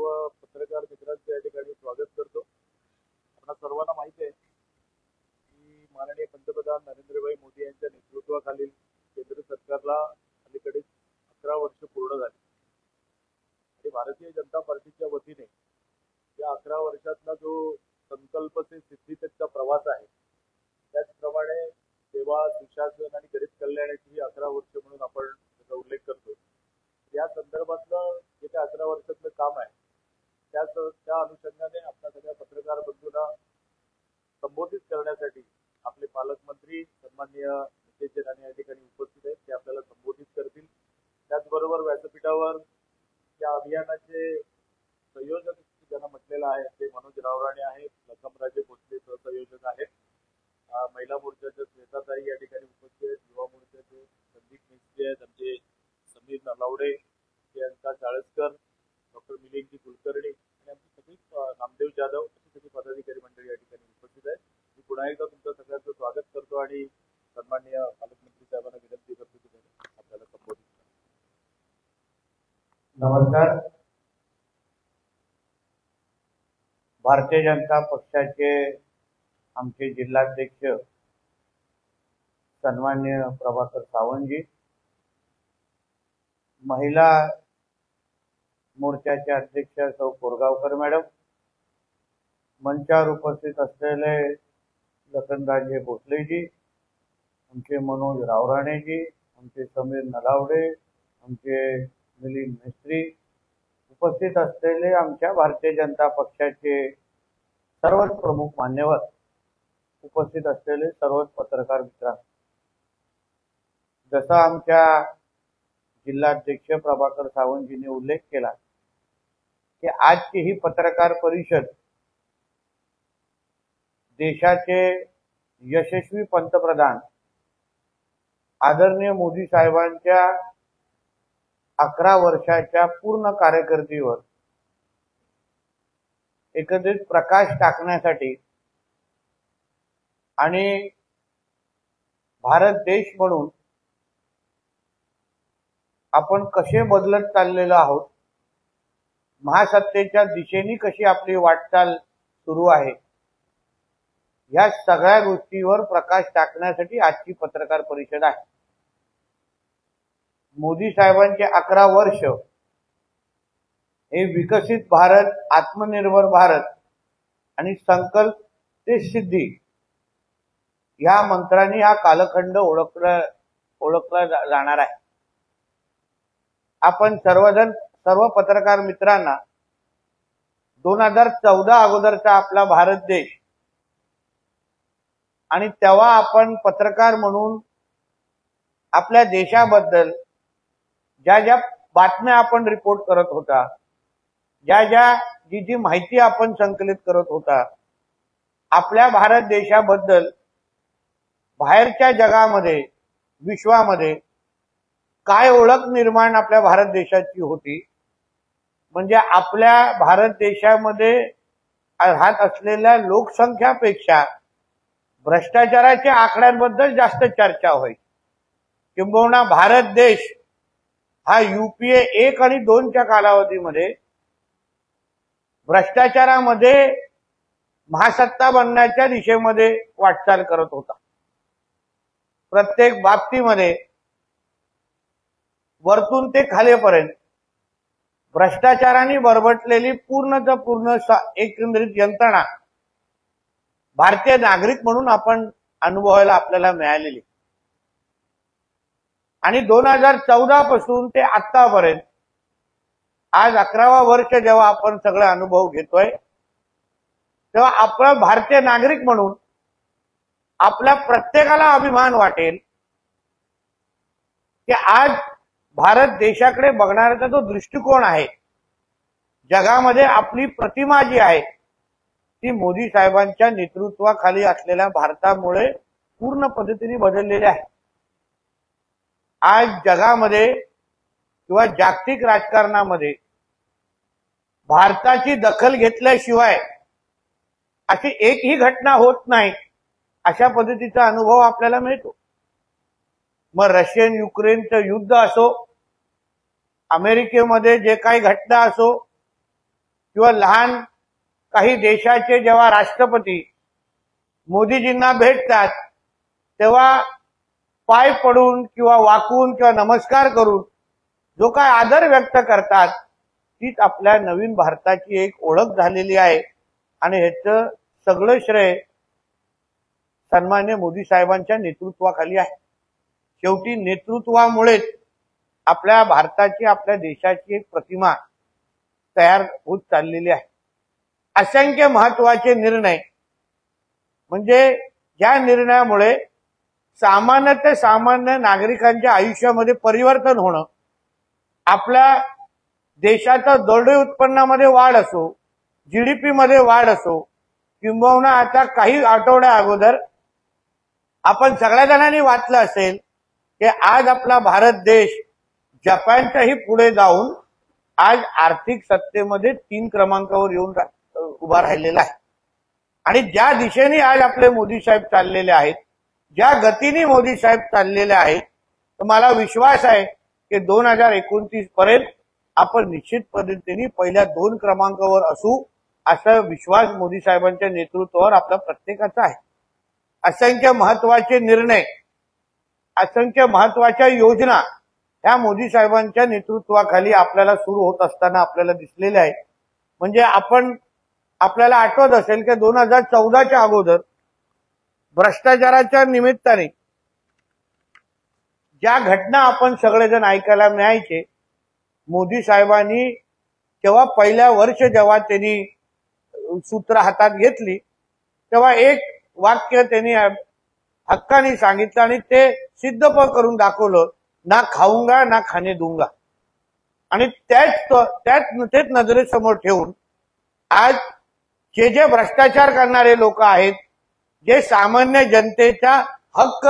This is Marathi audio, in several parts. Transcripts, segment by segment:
सर्व पत्रकार मित्रांचे या ठिकाणी स्वागत करतो। आपल्या सर्वांना माहिती आहे की माननीय पंतप्रधान नरेंद्रभाई मोदी यांच्या नेतृत्वाखालील केंद्र सरकारला अलीकडेच 11 वर्ष पूर्ण झाली आणि भारतीय जनता पार्टीच्या वतीने या 11 वर्षातला जो संकल्प से सिद्धीचा प्रवास आहे त्याचप्रमाणे सेवा सुशासन आणि गरीब कल्याणाची 11 वर्ष म्हणून आपण त्याचा उल्लेख करतो। या संदर्भातलं जे काही 11 वर्षातलं काम आहे त्या अनुषंगाने आपल्या सगळ्या पत्रकार बंधूंना संबोधित करण्यासाठी आपले पालकमंत्री सन्माननीय नितेश राणे या ठिकाणी उपस्थित आहेत। ते आपल्याला संबोधित करतील। त्याचबरोबर व्यासपीठावर या अभियानाचे संयोजक ज्यांना म्हटलेलं आहे ते मनोज रावराणे आहेत, लखमराजे भोसले सहसंयोजक आहेत, महिला मोर्चाचे श्वेताताई या ठिकाणी उपस्थित आहेत, युवा मोर्चाचे संदीप मिस्त्री आहेत, आमचे समीर नलावडे, प्रियंका चाळसकर, डॉक्टर मिलिंद कुलकर्णी आणि आमची सगळी नामदेव जाधव अशी सगळी पदाधिकारी मंडळी या ठिकाणी उपस्थित आहेत। मी पुन्हा एकदा तुमचं सगळ्यांचं स्वागत करतो आणि सन्माननीय पालकमंत्री साहेबांना विनंती करतो की आपल्याला संबोधित करा। नमस्कार। भारतीय जनता पक्षाचे आमचे जिल्हाध्यक्ष सन्माननीय प्रभाकर सावंतजी, महिला मोर्चाचे अध्यक्ष सौ कोरगावकर मॅडम, मंचावर उपस्थित असलेले लखनराजे भोसलेजी, आमचे मनोज रावराणेजी, आमचे समीर नलावडे, आमचे मिलिंद मिस्त्री, उपस्थित असलेले आमच्या भारतीय जनता पक्षाचे सर्वच प्रमुख मान्यवर, उपस्थित असलेले सर्वच पत्रकार मित्र, जसा आमच्या जिल्हाध्यक्ष प्रभाकर सावंतजींनी उल्लेख केला की आजची ही पत्रकार परिषद देशाचे यशस्वी पंतप्रधान आदरणीय मोदी साहेबांच्या 11 वर्षाच्या पूर्ण कारकिर्दीवर एकत्रित प्रकाश टाकण्यासाठी आणि भारत देश म्हणून आपण कसे बदलत चाललेलो आहोत, महासत्तेच्या दिशेने कशी आपली वाटचाल सुरू आहे, या सगळ्या गोष्टीवर प्रकाश टाकण्यासाठी आजची पत्रकार परिषद आहे। मोदी साहेबांचे 11 वर्ष हे विकसित भारत, आत्मनिर्भर भारत आणि संकल्प ते सिद्धी या मंत्रांनी हा कालखंड ओळखला जाणार आहे। आपण सर्व पत्रकार मित्रांना 2014 अगोदरचा आपला भारत देश आणि तेव्हा आपण पत्रकार म्हणून आपल्या देशाबद्दल ज्या बातम्या आपण रिपोर्ट करत होता, जी माहिती आपण संकलित करत होता, आपल्या भारत देशाबद्दल बाहेरच्या जगामध्ये, विश्वामध्ये काय ओळख निर्माण आपल्या भारत देशाची होती, म्हणजे आपल्या भारत देशामध्ये राहत असलेल्या लोकसंख्यापेक्षा भ्रष्टाचाराच्या आकड्यांबद्दल जास्त चर्चा होईल। किंबहुना भारत देश हा UPA 1 आणि 2 च्या कालावधीमध्ये भ्रष्टाचारामध्ये महासत्ता बनण्याच्या दिशेमध्ये वाटचाल करत होता। प्रत्येक बाबतीमध्ये वरतून ते खालीपर्यंत भ्रष्टाचाराने बरबटलेली पूर्ण एकंदरीत यंत्रणा भारतीय नागरिक म्हणून आपण अनुभवायला आपल्याला मिळालेली। आणि 2014 पासून ते आतापर्यंत आज 11वा वर्ष जेव्हा आपण सगळे अनुभव घेतोय, तेव्हा आपण भारतीय नागरिक म्हणून आपल्या प्रत्येकाला अभिमान वाटेल की आज भारत देशाकडे बघणाऱ्याचा जो दृष्टिकोन आहे, जगामध्ये आपली प्रतिमा जी आहे ती मोदी साहेबांच्या नेतृत्वाखाली असलेल्या भारतामुळे पूर्ण पद्धतीने बदललेली आहे। आज जगामध्ये किंवा जागतिक राजकारणामध्ये भारताची दखल घेतल्याशिवाय अशी एकही घटना होत नाही, अशा पद्धतीचा अनुभव आपल्याला मिळतो। मग रशियन युक्रेनचं युद्ध असो, अमेरिकेमध्ये जे काही घटना असो, किंवा लहान काही देशाचे जेव्हा राष्ट्रपती मोदीजींना भेटतात तेव्हा पाय पडून किंवा वाकून किंवा नमस्कार करून जो काय आदर व्यक्त करतात तीच आपल्या नवीन भारताची एक ओळख झालेली आहे आणि ह्याचं सगळं श्रेय सन्मान्य मोदी साहेबांच्या नेतृत्वाखाली आहे। शेवटी नेतृत्वामुळेच आपल्या भारताची आपल्या देशाची एक प्रतिमा तयार होत चाललेली आहे। असंख्य महत्वाचे निर्णय म्हणजे ज्या निर्णयामुळे सामान्य ते सामान्य नागरिकांच्या आयुष्यामध्ये परिवर्तन होणं, आपल्या देशाच्या दरडोई उत्पन्नामध्ये वाढ असो, जीडीपी मध्ये वाढ असो, किंबहुना आता काही आठवड्या अगोदर आपण सगळ्या जणांनी वाचलं असेल की आज आपला भारत देश जपानच्याही पुढे जाऊन आज आर्थिक सत्तेमध्ये 3 क्रमांकावर येऊन उभा राहिलेला आहे। आणि ज्या दिशेने आज आपले मोदी साहेब चाललेले आहेत, ज्या गतीने मोदी साहेब चाललेले आहेत, तर मला विश्वास आहे की 2029 पर्यंत आपण निश्चित पद्धतीने पहिल्या 2 क्रमांकावर असू असा विश्वास मोदी साहेबांच्या नेतृत्वावर आपला प्रत्येकाचा आहे। असंख्य महत्वाचे निर्णय, असंख्य महत्वाच्या योजना ह्या मोदी साहेबांच्या नेतृत्वाखाली आपल्याला सुरू होत असताना आपल्याला दिसलेले आहे। म्हणजे आपल्याला आठवत असेल की 2014च्या अगोदर भ्रष्टाचाराच्या निमित्ताने ज्या घटना आपण सगळेजण ऐकायला मिळायचे, मोदी साहेबांनी जेव्हा पहिल्या वर्ष जेव्हा त्यांनी सूत्र हातात घेतली तेव्हा एक वाक्य त्यांनी हक्काने सांगितलं आणि ते सिद्ध पण करून दाखवलं, ना खाऊंगा ना खाने दूंगा। आणि तेच नजरेसमोर ठेवून आज जे भ्रष्टाचार करणारे लोक आहेत, जे सामान्य जनतेचा हक्क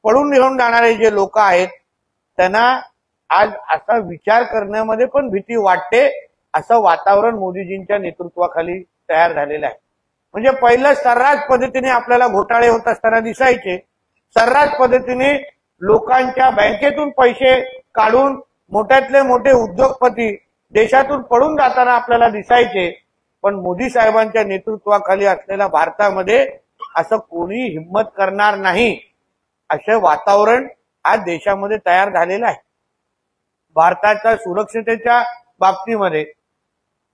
पडून घेऊन जाणारे जे लोक आहेत, त्यांना आज असा विचार करण्यामध्ये पण भीती वाटते असं वातावरण मोदीजींच्या नेतृत्वाखाली तयार झालेलं आहे। म्हणजे पहिलं सर्रास पद्धतीने आपल्याला घोटाळे होत असताना दिसायचे, सर्रास पद्धतीने लोकांच्या बँकेतून पैसे काढून मोठ्यातले मोठे उद्योगपती देशातून पळून जाताना आपल्याला दिसायचे। पण मोदी साहेबांच्या नेतृत्वाखाली असलेल्या भारतामध्ये असं कोणी हिम्मत करणार नाही असं वातावरण आज देशामध्ये तयार झालेलं आहे। भारताच्या सुरक्षिततेच्या बाबतीमध्ये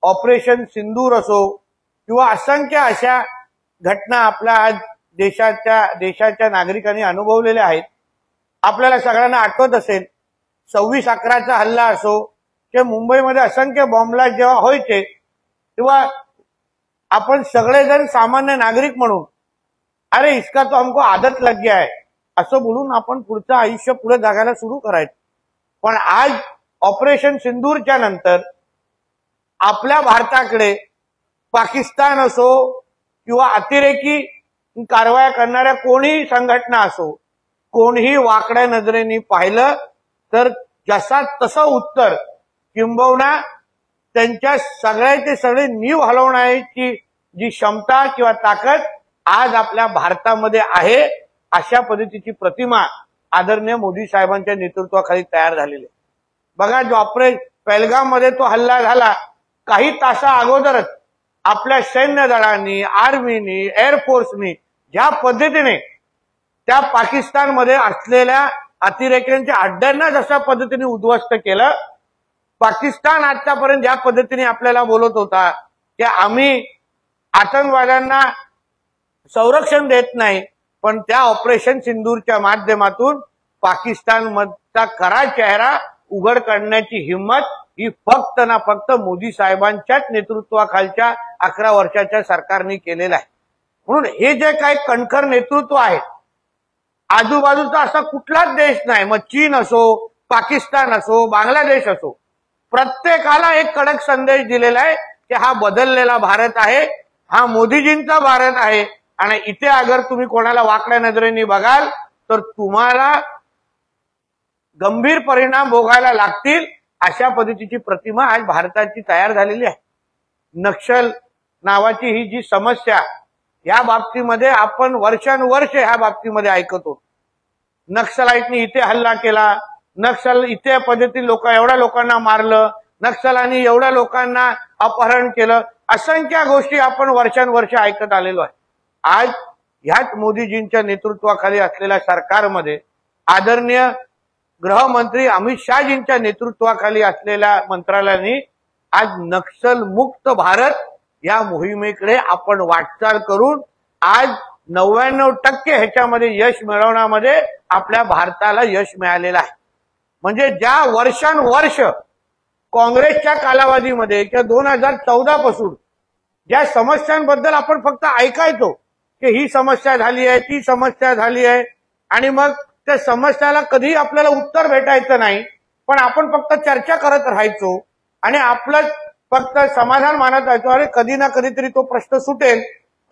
ऑपरेशन सिंदूर असो किंवा असंख्य अशा घटना आपल्या आज देशाच्या नागरिकांनी अनुभवलेल्या आहेत। आपल्याला सगळ्यांना आठवत असेल 26/11चा हल्ला असो की मुंबईमध्ये असंख्य बॉम्बलास्ट जेव्हा व्हायचे तेव्हा आपण सगळेजण सामान्य नागरिक म्हणून अरे इसका तो हमको आदत लग गया है असं बोलून आपण पुढचं आयुष्य पुढे जगायला सुरू करायचं। पण आज ऑपरेशन सिंदूरच्या नंतर आपल्या भारताकडे पाकिस्तान असो किंवा अतिरेकी कारवाया करणाऱ्या कोणीही संघटना असो, कोणीही वाकड्या नजरेने पाहिलं तर जसा तसं उत्तर किंबहुना त्यांच्या सगळ्याचे सगळे नीव हलवण्याची जी क्षमता किंवा ताकद आज आपल्या भारतामध्ये आहे, अशा पद्धतीची प्रतिमा आदरणीय मोदी साहेबांच्या नेतृत्वाखाली तयार झालेली आहे। बघा, जो पहलगाम मध्ये तो हल्ला झाला, काही तासा अगोदरच आपल्या सैन्य दलांनी, आर्मीनी, एअरफोर्सनी ज्या पद्धतीने त्या पाकिस्तानमध्ये असलेल्या अतिरेक्यांच्या अड्ड्यांना जशा पद्धतीने उद्ध्वस्त केलं, पाकिस्तान आतापर्यंत ज्या पद्धतीने आपल्याला बोलत होता की आम्ही आतंकवाद्यांना संरक्षण देत नाही, पण त्या ऑपरेशन सिंदूरच्या माध्यमातून पाकिस्तानचा खरा चेहरा उघड करण्याची हिंमत ही फक्त ना फक्त मोदी साहेबांच्याच नेतृत्वाखालच्या 11 वर्षाच्या सरकारने केलेलं आहे। म्हणून हे जे काही कणखर नेतृत्व आहे, आजूबाजूचा असा कुठलाच देश नाही, मग चीन असो, पाकिस्तान असो, बांगलादेश असो, प्रत्येकाला एक कडक संदेश दिलेला आहे की हा बदललेला भारत आहे, हा मोदीजींचा भारत आहे आणि इथे अगर तुम्ही कोणाला वाकड्या नजरेने बघाल तर तुम्हाला गंभीर परिणाम भोगायला लागतील, अशा पद्धतीची प्रतिमा आज भारताची तयार झालेली आहे। नक्षल नावाची ही जी समस्या, या बाबतीमध्ये आपण वर्षानुवर्ष ह्या बाबतीमध्ये ऐकतो, नक्षलाईटनी इथे हल्ला केला, नक्षल इथे पद्धतीने एवढ्या लोकांना मारलं, नक्षलांनी एवढ्या लोकांना अपहरण केलं, असंख्य गोष्टी आपण वर्षानुवर्ष ऐकत आलेलो आहे. आज ह्याच मोदीजींच्या नेतृत्वाखाली असलेल्या सरकारमध्ये आदरणीय गृहमंत्री अमित शहाजींच्या नेतृत्वाखाली असलेल्या मंत्रालयाने आज नक्षल मुक्त भारत या मोहिमेकडे आपण वाटचाल करून आज 99% ह्याच्यामध्ये यश मिळवण्यामध्ये आपल्या भारताला यश मिळालेलं आहे. म्हणजे ज्या वर्षानुवर्ष काँग्रेसच्या कालावधीमध्ये किंवा 2014 पासून ज्या समस्यांबद्दल आपण फक्त ऐकायचो की ही समस्या झाली आहे, ती समस्या झाली आहे, आणि मग त्या समस्याला कधी आपल्याला उत्तर भेटायचं नाही, पण आपण फक्त चर्चा करत राहायचो आणि आपलं फक्त समाधान मानत राहायचो, अरे कधी ना कधीतरी तो प्रश्न सुटेल.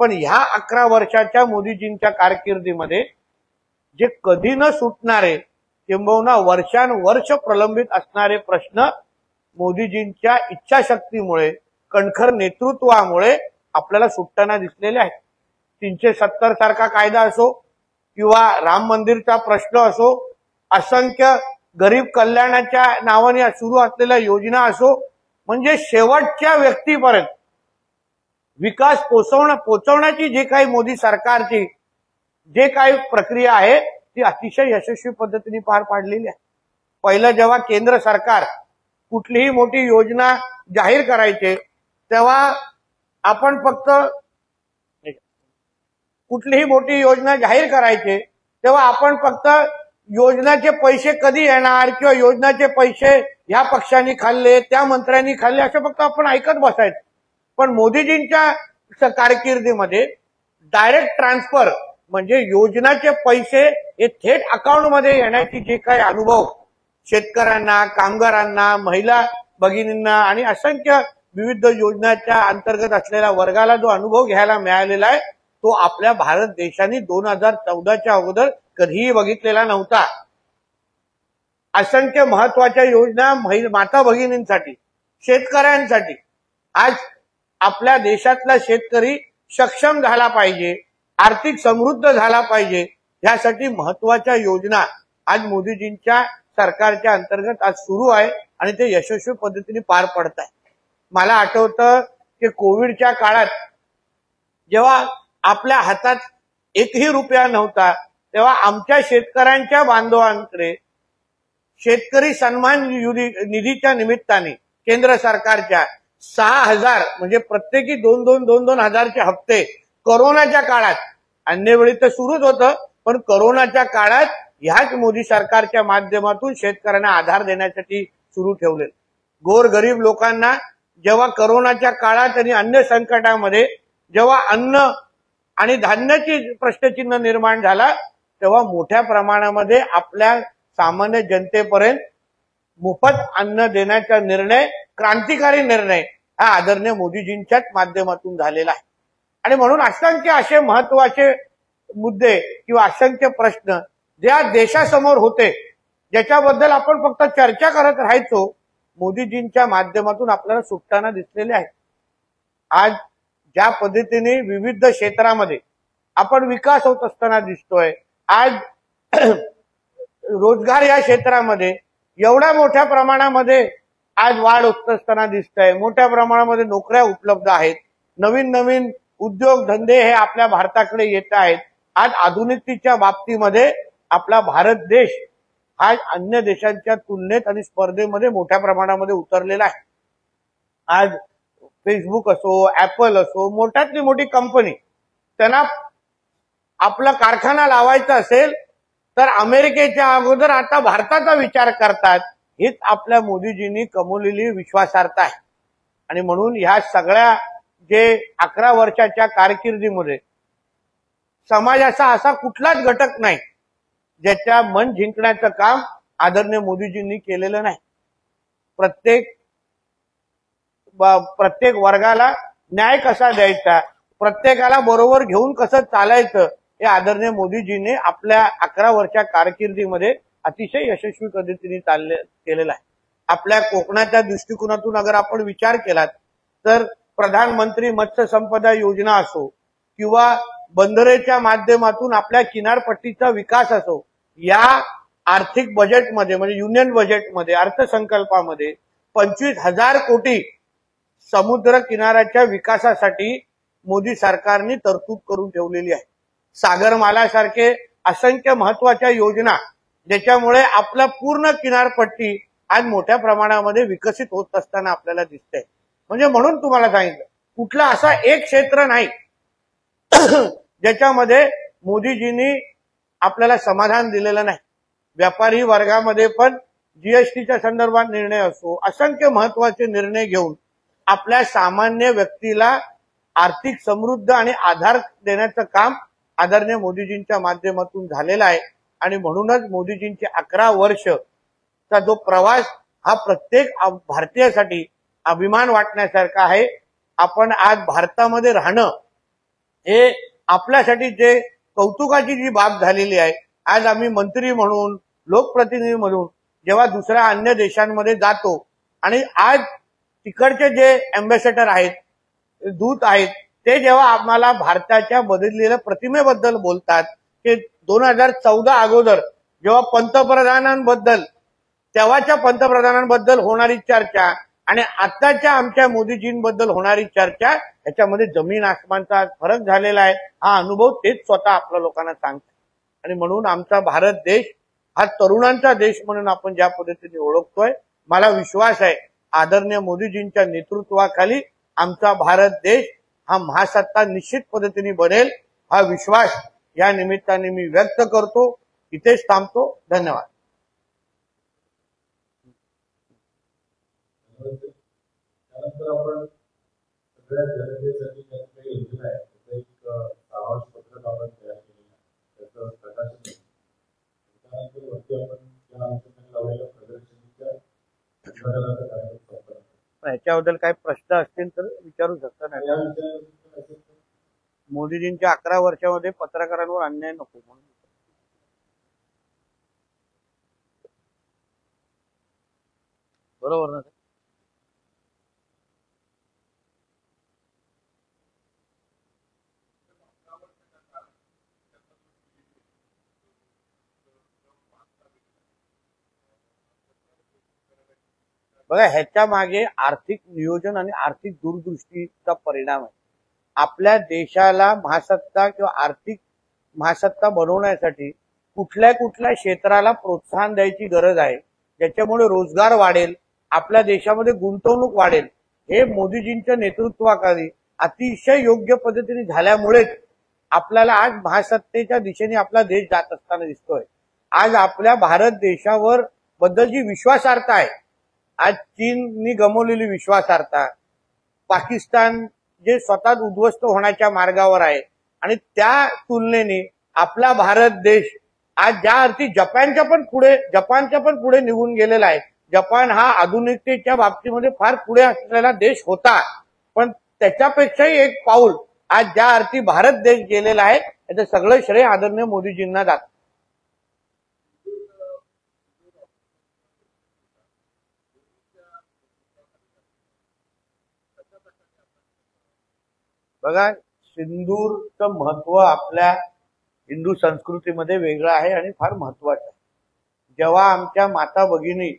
पण ह्या 11 वर्षाच्या मोदीजींच्या कारकिर्दीमध्ये जे कधी न सुटणारे किंबहुना वर्षानुवर्ष प्रलंबित असणारे प्रश्न मोदीजींच्या इच्छाशक्तीमुळे, कणखर नेतृत्वामुळे आपल्याला सुटताना दिसलेले आहेत. 370 सारखा कायदा असो किंवा राम मंदिरचा प्रश्न असो, असंख्य गरीब कल्याणाच्या नावाने सुरू असलेल्या योजना असो, म्हणजे शेवटच्या व्यक्तीपर्यंत विकास पोहोचवण्याची जे काही मोदी सरकारची जे काही प्रक्रिया आहे ती अतिशय यशस्वी पद्धतीने पार पाडलेली आहे. पहिलं जेव्हा केंद्र सरकार कुठलीही मोठी योजना जाहीर करायचे तेव्हा आपण फक्त योजनाचे पैसे कधी येणार किंवा योजनाचे पैसे ह्या पक्षांनी खाल्ले, त्या मंत्र्यांनी खाल्ले, असं फक्त आपण ऐकत बसायचं. पण मोदीजींच्या कारकिर्दीमध्ये डायरेक्ट ट्रान्सफर म्हणजे योजनाचे पैसे हे थेट अकाउंटमध्ये येण्याची जे काही अनुभव शेतकऱ्यांना, कामगारांना, महिला भगिनींना आणि असंख्य विविध योजनांच्या अंतर्गत असलेल्या वर्गाला जो अनुभव घ्यायला मिळालेला आहे तो आपल्या भारत देशाने 2014च्या अगोदर कधीही बघितलेला नव्हता. असंख्य महत्वाच्या योजना माता भगिनींसाठी, शेतकऱ्यांसाठी, आज आपल्या देशातला शेतकरी सक्षम झाला पाहिजे, आर्थिक समृद्ध झाला पाहिजे, यासाठी महत्वाच्या योजना आज मोदीजींच्या सरकारच्या अंतर्गत आज सुरू आहे आणि ते यशस्वी पद्धतीने पार पडत आहे. मला आठवतं की कोविडच्या काळात जेव्हा आपल्या हातात एकही रुपया नव्हता तेव्हा आमच्या शेतकऱ्यांच्या बांधवांकडे शेतकरी सन्मान निधीच्या निमित्ताने केंद्र सरकारच्या 6,000 म्हणजे प्रत्येकी 2,200 हजारचे हप्ते कोरोनाच्या काळात, अन्य वेळी तर सुरूच होतं, पण कोरोनाच्या काळात ह्याच मोदी सरकारच्या माध्यमातून शेतकऱ्यांना आधार देण्यासाठी सुरू ठेवले. गोरगरीब लोकांना जेव्हा कोरोनाच्या काळात आणि अन्य संकटामध्ये जेव्हा अन्न आणि धान्याची प्रश्नचिन्ह निर्माण झाला तेव्हा मोठ्या प्रमाणामध्ये आपल्या सामान्य जनतेपर्यंत मोफत अन्न देण्याचा निर्णय, क्रांतिकारी निर्णय हा आदरणीय मोदीजींच्याच माध्यमातून झालेला आहे. आणि म्हणून असंख्य असे महत्वाचे मुद्दे किंवा असंख्य प्रश्न ज्या देशासमोर होते ज्याच्याबद्दल आपण फक्त चर्चा करत राहायचो, मोदीजींच्या माध्यमातून आपल्याला सुटताना दिसलेले आहे. आज ज्या पद्धतीने विविध क्षेत्रामध्ये आपण विकास होत असताना दिसतोय, आज रोजगार या क्षेत्रामध्ये एवढ्या मोठ्या प्रमाणामध्ये आज वाढ होत असताना दिसत आहे, मोठ्या प्रमाणामध्ये नोकऱ्या उपलब्ध आहेत, नवीन नवीन उद्योग धंदे हे आपल्या भारताकडे येत आहेत. आज आधुनिकतेच्या बाबतीमध्ये आपला भारत देश आज अन्य देशांच्या तुलनेत आणि स्पर्धेमध्ये मोठ्या प्रमाणामध्ये उतरलेला आहे. आज फेसबुक असो, ऍपल असो, मोठ्यातली मोठी कंपनी त्यांना आपला कारखाना लावायचा असेल तर अमेरिकेच्या अगोदर आता भारताचा विचार करतात. हीच आपल्या मोदीजींनी कमवलेली विश्वासार्हता आहे. आणि म्हणून ह्या सगळ्या जे 11 वर्षाच्या कारकिर्दीमध्ये समाजाचा असा कुठलाच घटक नाही ज्याच्या मन जिंकण्याचं काम आदरणीय मोदीजींनी केलेलं नाही. प्रत्येक वर्गाला न्याय कसा द्यायचा, प्रत्येकाला बरोबर घेऊन कसं चालायचं हे आदरणीय मोदीजींनी आपल्या 11 वर्षा कारकिर्दीमध्ये अतिशय यशस्वी पद्धतीने केलेलं आहे. आपल्या कोकणाच्या दृष्टिकोनातून अगर आपण विचार केलात तर प्रधानमंत्री मत्स्य संपदा योजना असो किंवा बंदरेच्या माध्यमातून आपल्या किनारपट्टीचा विकास असो, या आर्थिक बजेटमध्ये म्हणजे युनियन बजेटमध्ये, अर्थसंकल्पामध्ये 25,000 कोटी समुद्र किनाऱ्याच्या विकासासाठी मोदी सरकारने तरतूद करून ठेवलेली आहे. सागरमालासारखे असंख्य महत्वाच्या योजना ज्याच्यामुळे आपला पूर्ण किनारपट्टी आज मोठ्या प्रमाणामध्ये विकसित होत असताना आपल्याला दिसतंय. म्हणजे म्हणून तुम्हाला सांगितलं कुठला असा एक क्षेत्र नाही ज्याच्यामध्ये मोदीजींनी आपल्याला समाधान दिलेलं नाही. व्यापारी वर्गामध्ये पण जीएसटीच्या संदर्भात निर्णय असो, असंख्य महत्वाचे निर्णय घेऊन आपल्या सामान्य व्यक्तीला आर्थिक समृद्ध आणि आधार देण्याचं काम आदरणीय मोदीजींच्या माध्यमातून झालेलं आहे. आणि म्हणूनच मोदीजींचे 11 वर्षचा जो प्रवास हा प्रत्येक भारतीयासाठी अभिमान वाटण्यासारखा आहे. आपण आज भारतामध्ये राहणं हे आपल्यासाठी जे कौतुकाची जी बाब झालेली आहे. आज आम्ही मंत्री म्हणून, लोकप्रतिनिधी म्हणून जेव्हा दुसऱ्या अन्य देशांमध्ये जातो आणि आज तिकडचे जे अँबॅसेडर आहेत, दूत आहेत, ते जेव्हा आम्हाला भारताच्या बदललेल्या प्रतिमेबद्दल बोलतात की 2014 अगोदर जेव्हा पंतप्रधानांबद्दल, तेव्हाच्या पंतप्रधानांबद्दल होणारी चर्चा आणि आताच्या आमच्या मोदीजींबद्दल होणारी चर्चा याच्यामध्ये जमीन आसमानचा फरक झालेला आहे. हा अनुभव तेच स्वतः आपल्या लोकांना सांगतात. आणि म्हणून आमचा भारत देश हा तरुणांचा देश म्हणून आपण ज्या पद्धतीने ओळखतोय, मला विश्वास आहे आदरणीय मोदीजींच्या नेतृत्वाखाली आमचा भारत देश हा महासत्ता निश्चित पद्धतीने बनेल. हा विश्वास या निमित्ताने मी व्यक्त करतो. इथेच थांबतो. धन्यवाद. त्यानंतर आपण सगळ्या जनतेसाठी ज्या काही योजना आहेत त्याचं एक सारांश पत्रक आपण तयार केलेलं आहे, त्याचं प्रकाशन आहे. त्यानंतर वरती आपण या अनुषंगाने लावलेल्या प्रदर्शनीच्या उद्घाटनाचा कार्यक्रम संपन्न करतो. याच्याबद्दल काही प्रश्न असतील तर विचारू शकता. नाही या विषयावर मोदीजींच्या 11 वर्षामध्ये पत्रकारांवर अन्याय नको म्हणून. बरोबर ना? बघा, ह्याच्या मागे आर्थिक नियोजन आणि आर्थिक दूरदृष्टीचा परिणाम आहे. आपल्या देशाला महासत्ता किंवा आर्थिक महासत्ता बनवण्यासाठी कुठल्या कुठल्या क्षेत्राला प्रोत्साहन द्यायची गरज आहे, ज्याच्यामुळे रोजगार वाढेल, आपल्या देशामध्ये गुंतवणूक वाढेल. हे मोदीजींच्या नेतृत्वाखाली अतिशय योग्य पद्धतीने झाल्यामुळेच आपल्याला आज महासत्तेच्या दिशेने आपला देश जात असताना दिसतोय. आज आपल्या भारत देशावर बद्दल जी विश्वासार्हता आहे, आज चीननी गमावलेली विश्वासार्हता, पाकिस्तान जे स्वतः उद्ध्वस्त होण्याच्या मार्गावर आहे, आणि त्या तुलनेने आपला भारत देश आज ज्या अर्थी जपानच्या पण पुढे निघून गेलेला आहे. जपान हा आधुनिकतेच्या बाबतीमध्ये फार पुढे असलेला देश होता, पण त्याच्यापेक्षाही एक पाऊल आज ज्या अर्थी भारत देश गेलेला आहे, याचं सगळं श्रेय आदरणीय मोदीजींना जातं. बघा, सिंदूरचं महत्व आपल्या हिंदू संस्कृतीमध्ये वेगळं आहे आणि फार महत्वाचं आहे. जेव्हा आमच्या माता भगिनी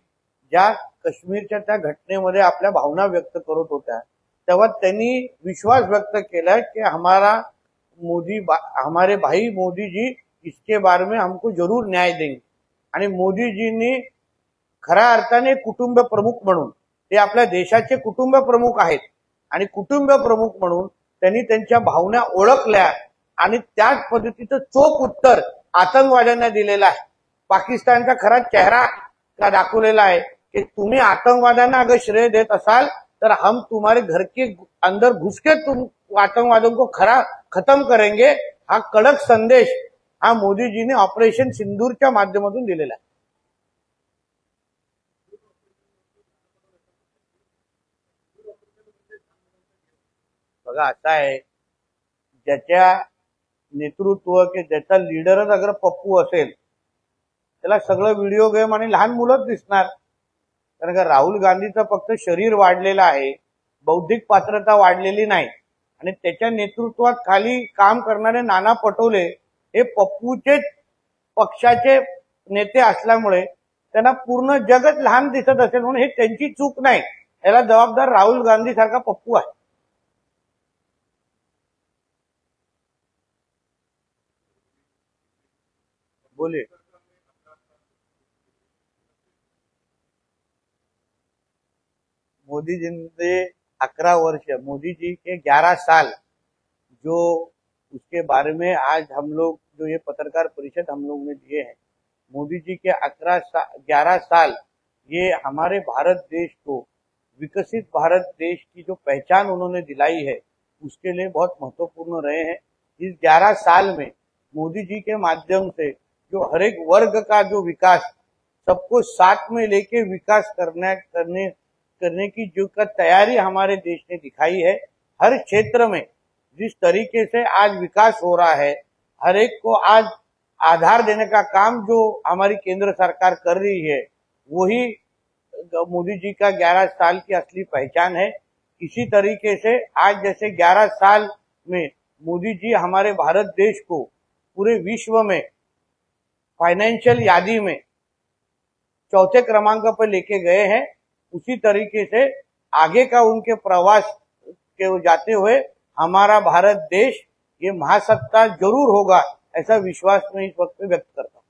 ज्या काश्मीरच्या त्या घटनेमध्ये आपल्या भावना व्यक्त करत होत्या, तेव्हा त्यांनी विश्वास व्यक्त केला की हमारे भाई मोदी जी इसके बारे में हमको जरूर न्याय देंगे. आणि मोदीजींनी खऱ्या अर्थाने कुटुंब प्रमुख म्हणून, ते आपल्या देशाचे कुटुंब प्रमुख आहेत, आणि कुटुंब प्रमुख म्हणून त्यांनी त्यांच्या भावना ओळखल्या आणि त्याच पद्धतीचं चोख उत्तर आतंकवाद्यांना दिलेलं आहे. पाकिस्तानचा खरा चेहरा दाखवलेला आहे की तुम्ही आतंकवाद्यांना अगर श्रेय देत असाल तर हम तुम्हारे घर के अंदर घुस के तुम आतंकवादियों को खत्म करेंगे. हा कडक संदेश हा मोदीजीने ऑपरेशन सिंदूरच्या माध्यमातून दिलेला आहे. बघा, असं आहे, ज्याच्या नेतृत्व की ज्याचा लीडरच अगर पप्पू असेल, त्याला सगळं व्हिडिओ गेम आणि लहान मुलंच दिसणार. कारण का राहुल गांधीचं फक्त शरीर वाढलेलं आहे, बौद्धिक पात्रता वाढलेली नाही. आणि त्याच्या नेतृत्वात खाली काम करणारे नाना पटोले हे पप्पूचे पक्षाचे नेते असल्यामुळे त्यांना पूर्ण जगच लहान दिसत असेल म्हणून हे त्यांची चूक नाही, याला जबाबदार राहुल गांधी सारखा पप्पू आहे. बोलिए. मोदी जी ने 11 वर्ष, मोदी जी के 11 साल, जो उसके बारे में आज हम लोग जो ये पत्रकार परिषद हम लोग ने दिए हैं, मोदी जी के 11 साल, ये हमारे भारत देश को विकसित भारत देश की जो पहचान उन्होंने दिलाई है उसके लिए बहुत महत्वपूर्ण रहे हैं. इस 11 साल में मोदी जी के माध्यम से जो हर एक वर्ग का जो विकास, सबको साथ में लेके विकास करने की जो का तैयारी हमारे देश ने दिखाई है. हर क्षेत्र में जिस तरीके से आज विकास हो रहा है, हर एक को आज आधार देने का काम जो हमारी केंद्र सरकार कर रही है, वही मोदी जी का 11 साल की असली पहचान है. इसी तरीके से आज जैसे 11 साल में मोदी जी हमारे भारत देश को पूरे विश्व में फाइनेंशियल यादी में चौथे क्रमांक पर लेके गए हैं, उसी तरीके से आगे का उनके प्रवास के जाते हुए हमारा भारत देश ये महासत्ता जरूर होगा, ऐसा विश्वास मैं इस वक्त व्यक्त करता हूं.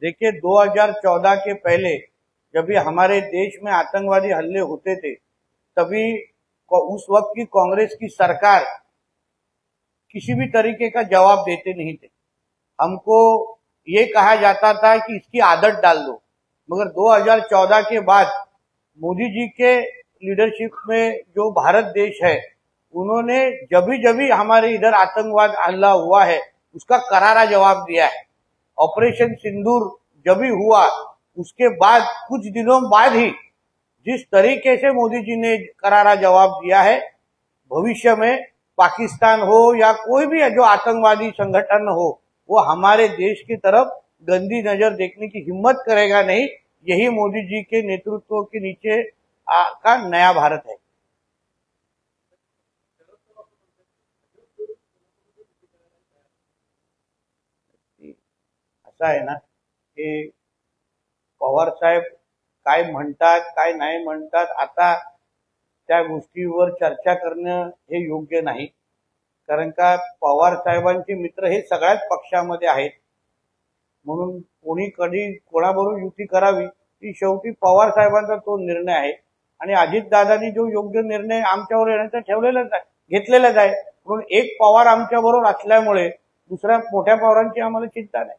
देखिए, 2014 के पहले जब भी हमारे देश में आतंकवादी हमले होते थे, तभी उस वक्त की कांग्रेस की सरकार किसी भी तरीके का जवाब देते नहीं थे. हमको ये कहा जाता था कि इसकी आदत डाल दो, मगर 2014 के बाद मोदी जी के लीडरशिप में जो भारत देश है, उन्होंने जब भी हमारे इधर आतंकवाद हमला हुआ है उसका करारा जवाब दिया है. ऑपरेशन सिंदूर जब भी हुआ उसके बाद कुछ दिनों बाद ही जिस तरीके से मोदी जी ने करारा जवाब दिया है, भविष्य में पाकिस्तान हो या कोई भी जो आतंकवादी संगठन हो, वो हमारे देश की तरफ गंदी नजर देखने की हिम्मत करेगा नहीं. यही मोदी जी के नेतृत्व के नीचे का नया भारत है. असं आहे ना की पवार साहेब काय म्हणतात काय नाही म्हणतात, आता त्या गोष्टीवर चर्चा करणं हे योग्य नाही. कारण का पवार साहेबांचे मित्र हे सगळ्याच पक्षामध्ये आहेत, म्हणून कोणी कधी कोणाबरोबर युती करावी ती शेवटी पवार साहेबांचा तो निर्णय आहे. आणि अजितदादांनी जो योग्य निर्णय आमच्यावर येण्याचा ठेवलेलाच आहे, घेतलेलाच आहे. म्हणून एक पवार आमच्या बरोबर असल्यामुळे दुसऱ्या मोठ्या पवारांची आम्हाला चिंता नाही.